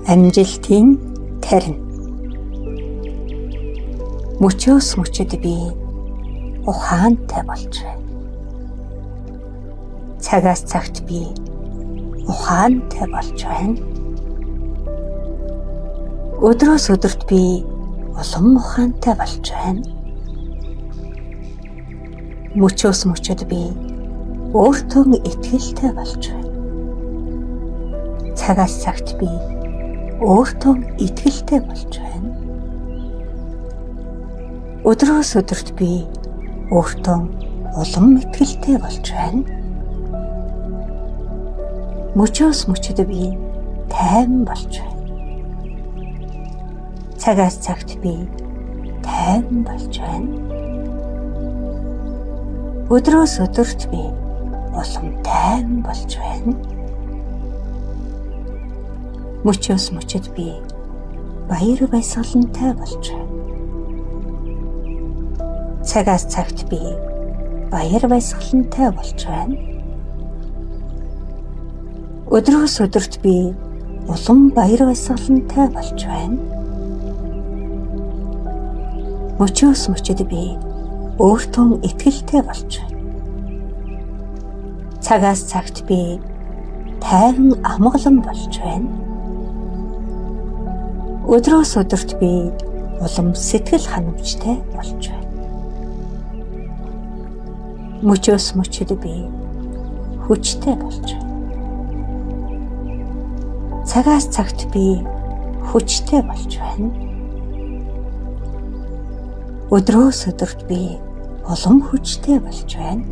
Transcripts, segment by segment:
Амжилтын тарин. Мөчөөс мөчөд би ухаантай болж байна. Цагаас цагт би ухаантай болж байна. Өдрөөс өдөрт би улам ухаантай болж байна. Мөчөөс мөчөд би өөртөө итгэлтэй болж байна. Цагаас цагт би өөртөө итгэлтэй болж байна. Өдрөөс өдөрт би өөртөө улам итгэлтэй болж байна. Мөчөөс мөчөд би тайван болж байна. Цагаас цагт би тайван болж байна. Өдрөөс өдөрт би улам тайван болж байна. Мөчөөс мөчөд би баяр баясгалантай болж байна. Цагаас цагт би баяр баясгалантай болж байна. Өдрөөс өдөрт би улам баяр баясгалантай болж байна. Мөчөөс мөчөд би өөртөө итгэлтэй болж байна. Цагаас цагт би тайван амгалан болж байна. Өдрөөс өдөрт би улам сэтгэл ханамжтай болж байна. Мөчөөс мөчөд би хүчтэй болж байна. Цагаас цагт би хүчтэй болж байна. Өдрөөс өдөрт би улам хүчтэй болж байна.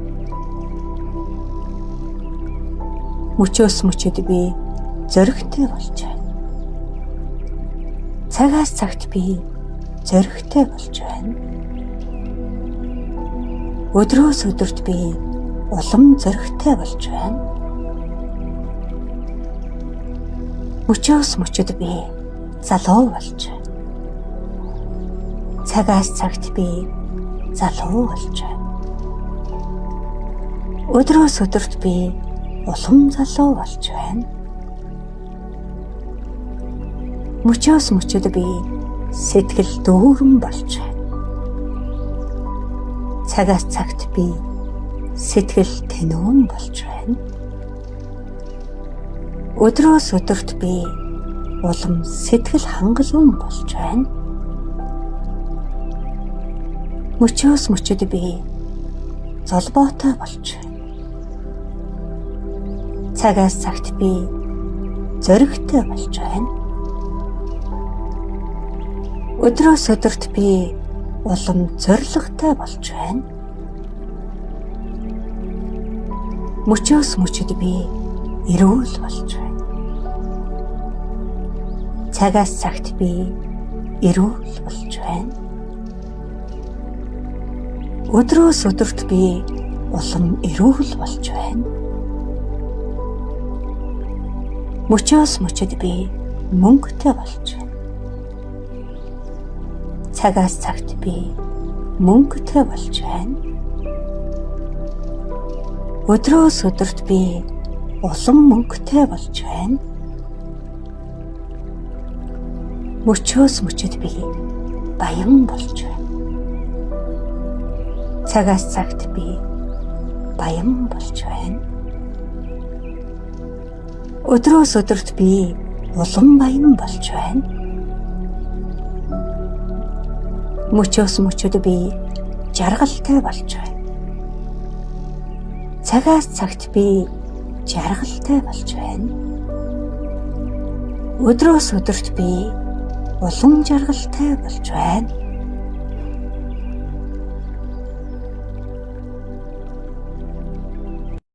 Мөчөөс мөчөд би зоригтой болж байна. Цагаас цагт би зоригтой болж байна. Өдрөөс өдөрт би улам зоригтой болж байна. Мөчөөс мөчөд би залуу болж байна. Цагаас цагт би залуу болж байна. Өдрөөс өдөрт би улам залуу болж байна. Мөчөөс мөчөд би сэтгэл дүүрэн болж байна. Цагаас цагт би сэтгэл тэнүүн болж байна. Өдрөөс өдөрт би улам сэтгэл хангалуун болж байна. Мөчөөс мөчөд би золбоотой болж байна. Цагаас цагт би зоригтой болж байна. Өдрөөс өдөрт би улам зоригтой болж байна. Мөчөөс мөчөд би эрүүл болж байна. Цагаас цагт би эрүүл болж байна. Өдрөөс өдөрт би улам эрүүл болж байна. Мөчөөс мөчөд би мөнгөтэй болж байна. Цагаас цагт би мөнгөтэй болж байна. Өдрөөс өдөрт би улам мөнгөтэй болж байна. Мөчөөс мөчөд би баян болж байна. Цагаас цагт би баян болж байна. Өдрөөс өдөрт би улам баян болж байна. Мөчөөс мөчөд би жаргалтай болж байна. Цагаас цагт би жаргалтай болж байна. Өдрөөс өдөрт би улам жаргалтай болж байна.